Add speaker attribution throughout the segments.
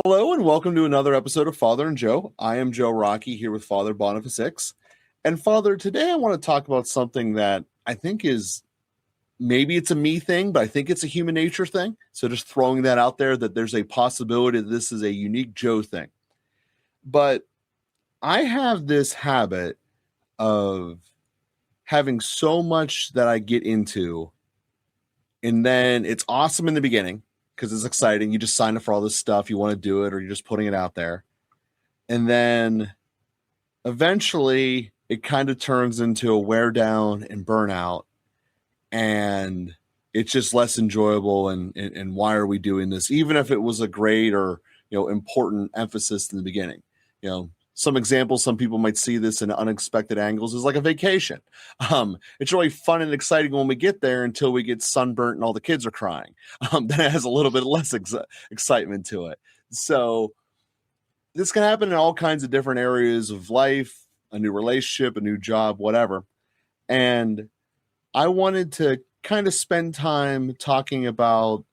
Speaker 1: Hello and welcome to another episode of Father and Joe. I am Joe Rockey here with Father Boniface Hicks. And Father, today I want to talk about something that I think is maybe it's a me thing, but I think it's a human nature thing. So just throwing that out there that there's a possibility that this is a unique Joe thing. But I have this habit of having so much that I get into, and then it's awesome in the beginning because it's exciting. You just sign up for all this stuff, you want to do it, or you're just putting it out there. And then eventually it kind of turns into a wear down and burnout, and it's just less enjoyable. And why are we doing this? Even if it was a great or important emphasis in the beginning. Some examples, some people might see this in unexpected angles, is like a vacation. It's really fun and exciting when we get there until we get sunburnt and all the kids are crying. Then it has a little bit less excitement to it. So this can happen in all kinds of different areas of life, a new relationship, a new job, whatever. And I wanted to kind of spend time talking about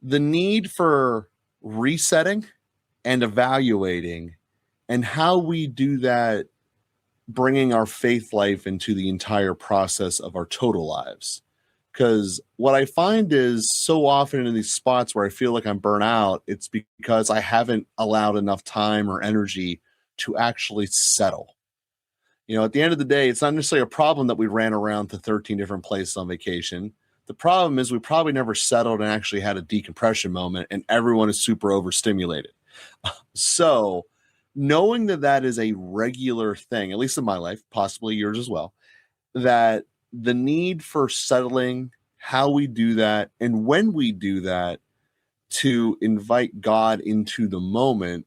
Speaker 1: the need for resetting and evaluating, and how we do that, bringing our faith life into the entire process of our total lives. Because what I find is so often in these spots where I feel like I'm burnt out, it's because I haven't allowed enough time or energy to actually settle. At the end of the day, it's not necessarily a problem that we ran around to 13 different places on vacation. The problem is we probably never settled and actually had a decompression moment, and everyone is super overstimulated. So knowing that that is a regular thing, at least in my life, possibly yours as well, that the need for settling, how we do that, and when we do that to invite God into the moment,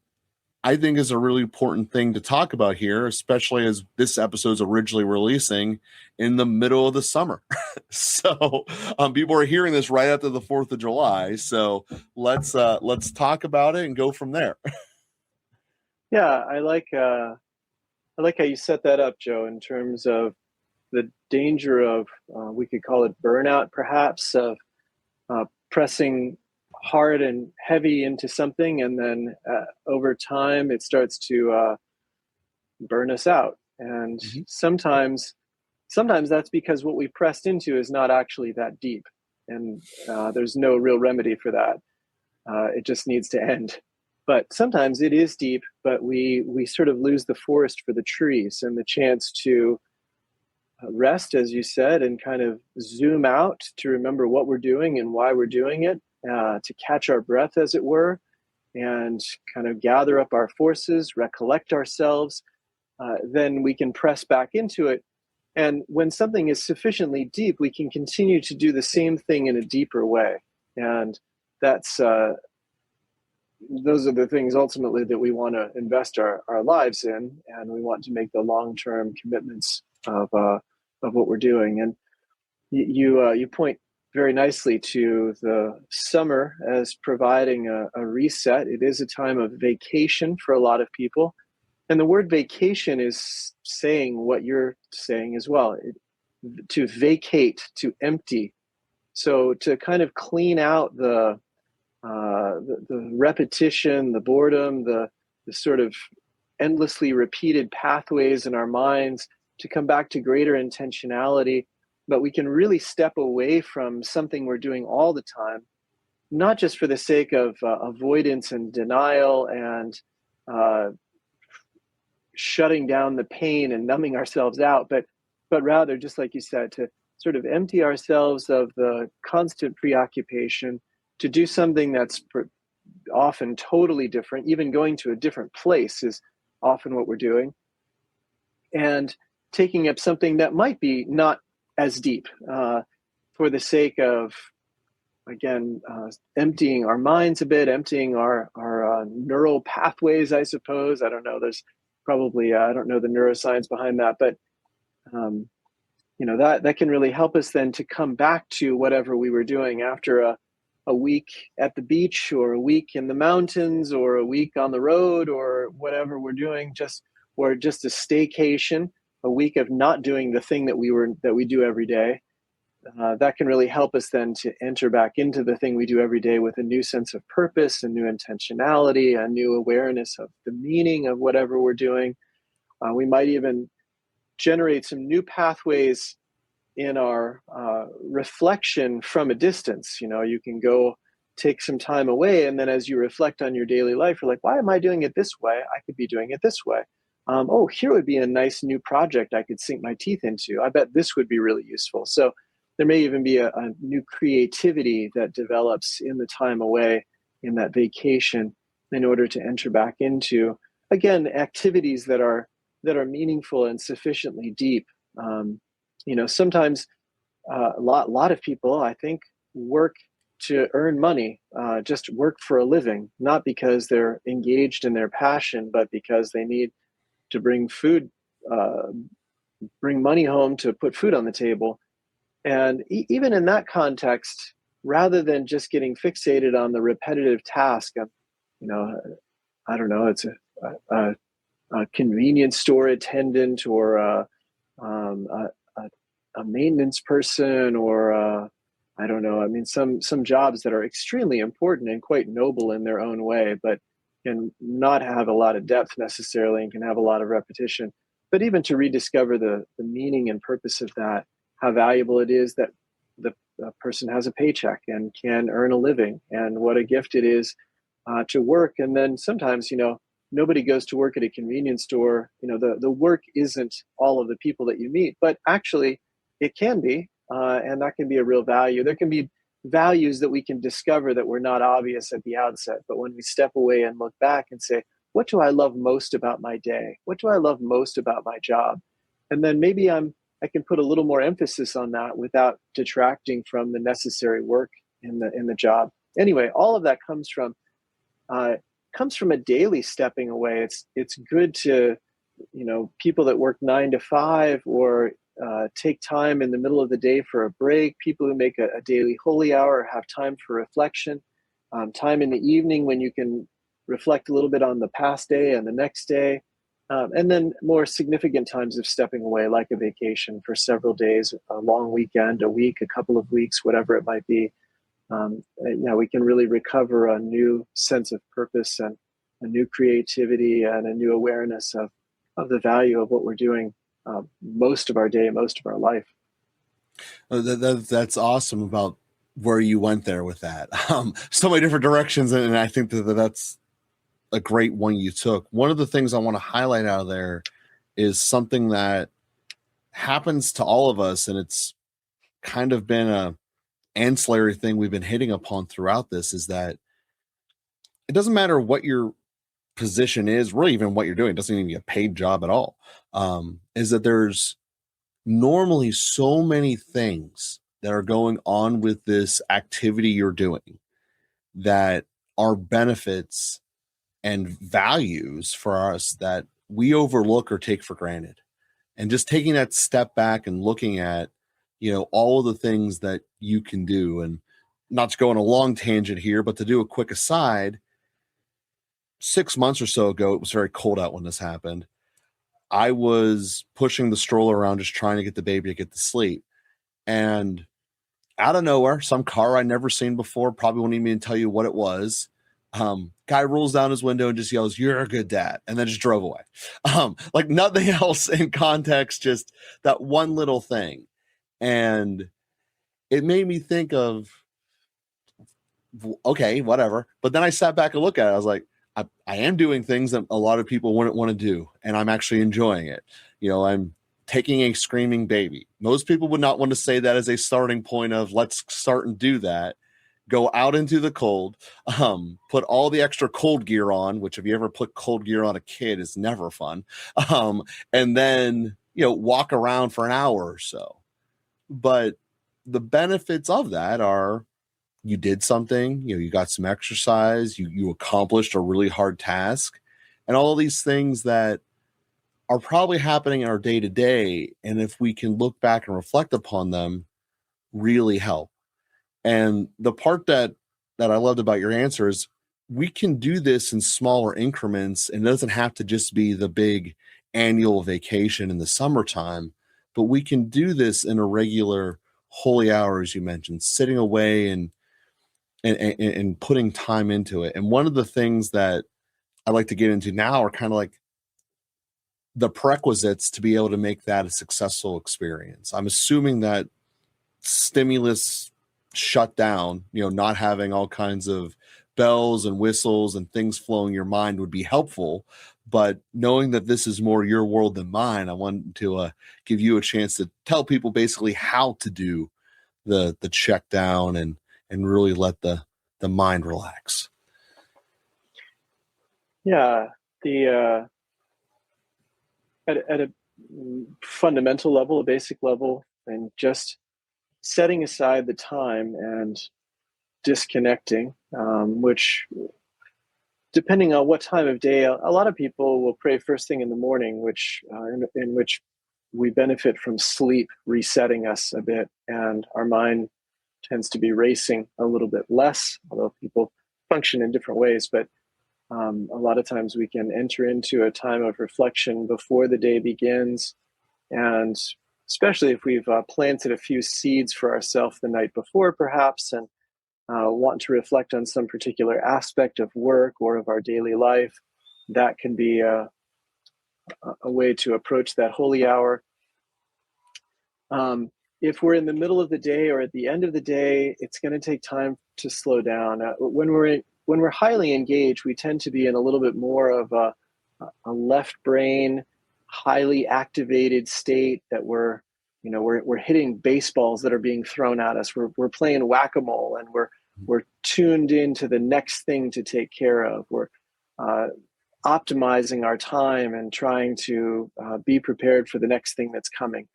Speaker 1: I think is a really important thing to talk about here, especially as this episode is originally releasing in the middle of the summer. So people are hearing this right after the 4th of July. So let's talk about it and go from there.
Speaker 2: Yeah, I like how you set that up, Joe, in terms of the danger of we could call it burnout, perhaps, of pressing hard and heavy into something, and then over time it starts to burn us out. And
Speaker 1: Mhm.
Speaker 2: sometimes that's because what we pressed into is not actually that deep, and there's no real remedy for that. It just needs to end. But sometimes it is deep, but we sort of lose the forest for the trees and the chance to rest, as you said, and kind of zoom out to remember what we're doing and why we're doing it, to catch our breath, as it were, and kind of gather up our forces, recollect ourselves. Then we can press back into it. And when something is sufficiently deep, we can continue to do the same thing in a deeper way. And that's those are the things ultimately that we want to invest our lives in, and we want to make the long-term commitments of what we're doing. And you point very nicely to the summer as providing a reset. It is a time of vacation for a lot of people, and the word vacation is saying what you're saying as well. To vacate, to empty, so to kind of clean out the repetition, the boredom, the sort of endlessly repeated pathways in our minds, to come back to greater intentionality. But we can really step away from something we're doing all the time, not just for the sake of avoidance and denial and shutting down the pain and numbing ourselves out, but rather, just like you said, to sort of empty ourselves of the constant preoccupation, to do something that's often totally different. Even going to a different place is often what we're doing, and taking up something that might be not as deep, for the sake of, again, emptying our minds a bit, emptying our neural pathways, I suppose. I don't know. There's probably I don't know the neuroscience behind that, but that can really help us then to come back to whatever we were doing after a week at the beach, or a week in the mountains, or a week on the road, or whatever we're doing, or just a staycation, a week of not doing the thing that we do every day. that can really help us then to enter back into the thing we do every day with a new sense of purpose, a new intentionality, a new awareness of the meaning of whatever we're doing. We might even generate some new pathways in our reflection from a distance. You can go take some time away, and then as you reflect on your daily life, you're like, why am I doing it this way? I could be doing it this way. Oh, here would be a nice new project I could sink my teeth into. I bet this would be really useful. So there may even be a new creativity that develops in the time away, in that vacation, in order to enter back into, again, activities that are meaningful and sufficiently deep. Sometimes a lot of people, I think, work to earn money, just work for a living, not because they're engaged in their passion, but because they need to bring money home to put food on the table. And even in that context, rather than just getting fixated on the repetitive task of, I don't know, it's a convenience store attendant, or a maintenance person, or I don't know. I mean, some jobs that are extremely important and quite noble in their own way, but can not have a lot of depth necessarily, and can have a lot of repetition. But even to rediscover the meaning and purpose of that, how valuable it is that the person has a paycheck and can earn a living, and what a gift it is to work. And then sometimes, nobody goes to work at a convenience store. The work isn't all of the people that you meet, but actually it can be, and that can be a real value. There can be values that we can discover that were not obvious at the outset, but when we step away and look back and say, what do I love most about my day? What do I love most about my job? And then maybe I can put a little more emphasis on that without detracting from the necessary work in the job. Anyway, all of that comes from a daily stepping away. It's good to, people that work 9 to 5, or take time in the middle of the day for a break, people who make a daily holy hour, have time for reflection, time in the evening when you can reflect a little bit on the past day and the next day, and then more significant times of stepping away, like a vacation for several days, a long weekend, a week, a couple of weeks, whatever it might be. We can really recover a new sense of purpose, and a new creativity, and a new awareness of the value of what we're doing most of our day, most of our life.
Speaker 1: That's awesome about where you went there with that. So many different directions, and I think that's a great one you took. One of the things I want to highlight out of there is something that happens to all of us, and it's kind of been a ancillary thing we've been hitting upon throughout this, is that it doesn't matter what your position is, really even what you're doing, it doesn't even be a paid job at all, is that there's normally so many things that are going on with this activity you're doing that are benefits and values for us that we overlook or take for granted. And just taking that step back and looking at, all of the things that you can do, and not to go on a long tangent here, but to do a quick aside, 6 months or so ago, it was very cold out when this happened. I was pushing the stroller around, just trying to get the baby to get to sleep. And out of nowhere, some car I'd never seen before, probably won't even tell you what it was. Guy rolls down his window and just yells, "You're a good dad," and then just drove away. Like nothing else in context, just that one little thing. And it made me think of, okay, whatever. But then I sat back and looked at it. I was like, I am doing things that a lot of people wouldn't want to do, and I'm actually enjoying it. I'm taking a screaming baby. Most people would not want to say that as a starting point of, let's start and do that. Go out into the cold, put all the extra cold gear on, which if you ever put cold gear on a kid is never fun. And then, walk around for an hour or so. But the benefits of that are, you did something, you got some exercise, you accomplished a really hard task, and all of these things that are probably happening in our day to day. And if we can look back and reflect upon them, really help. And the part that I loved about your answer is, we can do this in smaller increments, and it doesn't have to just be the big annual vacation in the summertime, but we can do this in a regular holy hour, as you mentioned, sitting away and putting time into it. And one of the things that I like to get into now are kind of like the prerequisites to be able to make that a successful experience. I'm assuming that stimulus shut down, not having all kinds of bells and whistles and things flowing your mind would be helpful. But knowing that this is more your world than mine, I want to give you a chance to tell people basically how to do the check down and really let the mind relax.
Speaker 2: Yeah, the at a fundamental level, a basic level, and just setting aside the time and disconnecting, which, depending on what time of day, a lot of people will pray first thing in the morning, which in which we benefit from sleep resetting us a bit, and our mind tends to be racing a little bit less, although people function in different ways. But a lot of times we can enter into a time of reflection before the day begins. And especially if we've planted a few seeds for ourselves the night before, perhaps, and want to reflect on some particular aspect of work or of our daily life, that can be a way to approach that holy hour. If we're in the middle of the day or at the end of the day, it's going to take time to slow down. When we're highly engaged, we tend to be in a little bit more of a left brain, highly activated state, that we're hitting baseballs that are being thrown at us. We're playing whack-a-mole, and we're tuned into the next thing to take care of. We're optimizing our time and trying to be prepared for the next thing that's coming.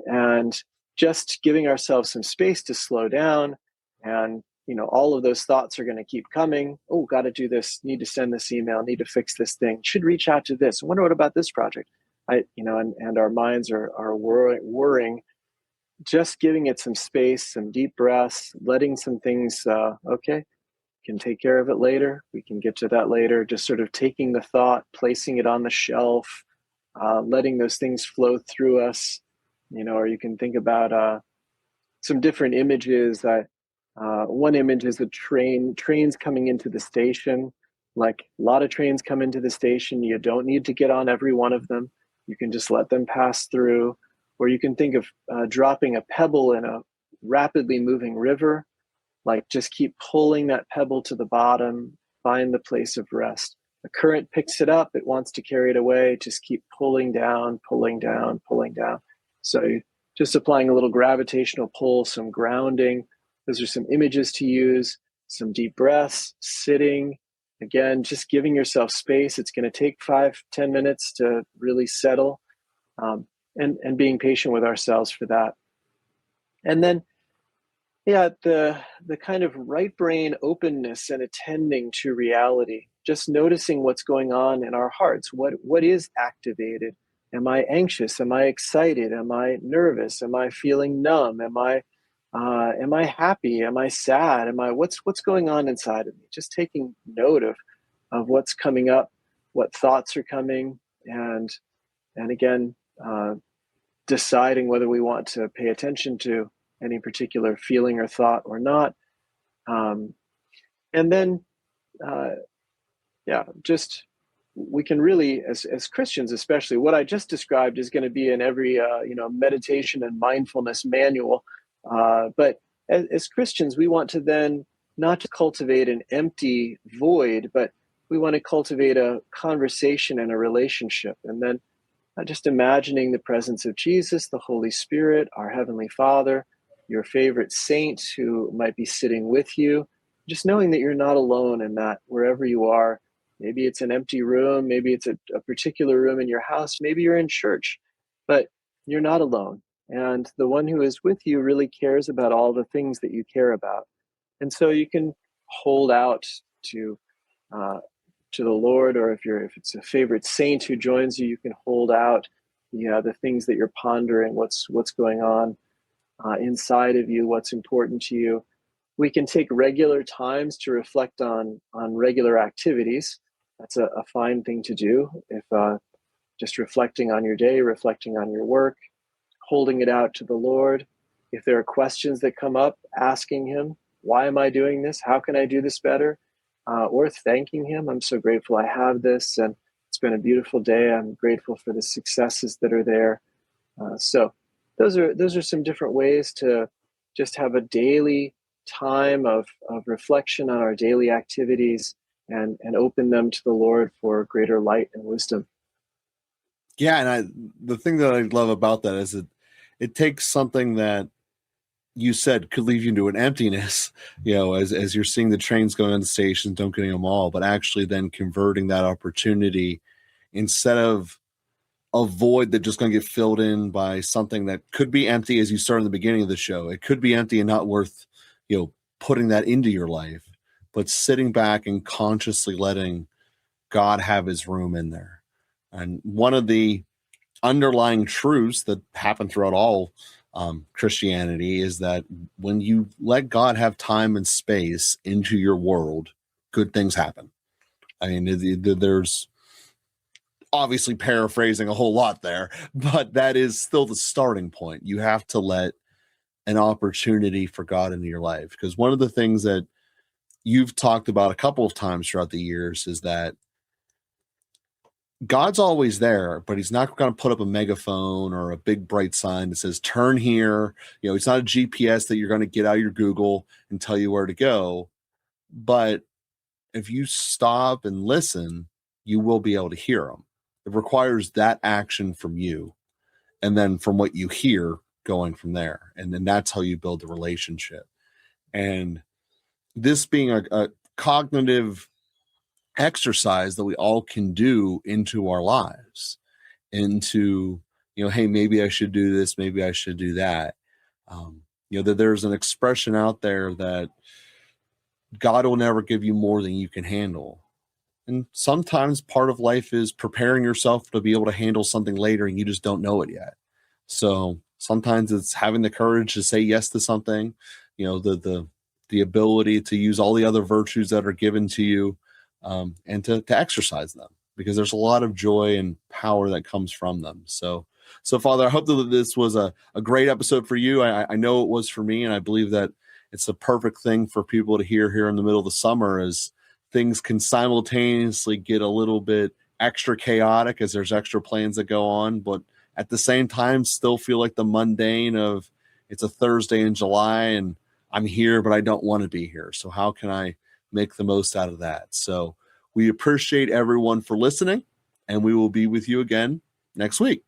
Speaker 2: And just giving ourselves some space to slow down, and all of those thoughts are going to keep coming. Oh, got to do this, need to send this email, need to fix this thing, should reach out to this, I wonder what about this project. And our minds are worrying. Just giving it some space, some deep breaths, letting some things, okay, can take care of it later, we can get to that later. Just sort of taking the thought, placing it on the shelf, letting those things flow through us. Or you can think about some different images. That one image is the trains coming into the station. Like, a lot of trains come into the station, you don't need to get on every one of them, you can just let them pass through. Or you can think of dropping a pebble in a rapidly moving river. Like, just keep pulling that pebble to the bottom, find the place of rest. The current picks it up, it wants to carry it away, just keep pulling down, pulling down, pulling down. So just applying a little gravitational pull, some grounding. Those are some images to use, some deep breaths, sitting. Again, just giving yourself space. It's going to take 5-10 minutes to really settle, and being patient with ourselves for that. And then, the kind of right brain openness and attending to reality, just noticing what's going on in our hearts. What is activated? Am I anxious? Am I excited? Am I nervous? Am I feeling numb? Am I happy? Am I sad? What's going on inside of me? Just taking note of what's coming up, what thoughts are coming, and again, deciding whether we want to pay attention to any particular feeling or thought or not. And then, just, we can really, as Christians especially, what I just described is going to be in every meditation and mindfulness manual. But as Christians, we want to then not to cultivate an empty void, but we want to cultivate a conversation and a relationship. And then just imagining the presence of Jesus, the Holy Spirit, our Heavenly Father, your favorite saint who might be sitting with you, just knowing that you're not alone, and that wherever you are, maybe it's an empty room, maybe it's a particular room in your house, maybe you're in church, but you're not alone. And the one who is with you really cares about all the things that you care about. And so you can hold out to the Lord, or if it's a favorite saint who joins you, you can hold out the things that you're pondering, what's going on inside of you, what's important to you. We can take regular times to reflect on regular activities. That's a fine thing to do. If just reflecting on your day, reflecting on your work, holding it out to the Lord. If there are questions that come up, asking him, why am I doing this? How can I do this better? Or thanking him. I'm so grateful I have this, and it's been a beautiful day. I'm grateful for the successes that are there. So those are some different ways to just have a daily time of reflection on our daily activities and open them to the Lord for greater light and wisdom.
Speaker 1: Yeah, and the thing that I love about that is it takes something that you said could leave you into an emptiness, as you're seeing the trains going on the stations, don't getting them all, but actually then converting that opportunity instead of a void that just going to get filled in by something that could be empty, as you started in the beginning of the show. It could be empty and not worth, putting that into your life, but sitting back and consciously letting God have his room in there. And one of the underlying truths that happen throughout all Christianity is that when you let God have time and space into your world, good things happen. I mean, there's obviously paraphrasing a whole lot there, but that is still the starting point. You have to let an opportunity for God into your life, because one of the things that you've talked about a couple of times throughout the years is that God's always there, but he's not going to put up a megaphone or a big bright sign that says, turn here. It's not a GPS that you're going to get out of your Google and tell you where to go. But if you stop and listen, you will be able to hear him. It requires that action from you. And then from what you hear, going from there. And then that's how you build the relationship. And this being a cognitive exercise that we all can do into our lives, into, hey, maybe I should do this, maybe I should do that. That there's an expression out there that God will never give you more than you can handle. And sometimes part of life is preparing yourself to be able to handle something later and you just don't know it yet. So sometimes it's having the courage to say yes to something, the ability to use all the other virtues that are given to you, and to exercise them, because there's a lot of joy and power that comes from them. So Father, I hope that this was a great episode for you. I know it was for me, and I believe that it's the perfect thing for people to hear here in the middle of the summer, as things can simultaneously get a little bit extra chaotic as there's extra plans that go on, but at the same time still feel like the mundane of, it's a Thursday in July and I'm here, but I don't want to be here. So how can I make the most out of that? So we appreciate everyone for listening, and we will be with you again next week.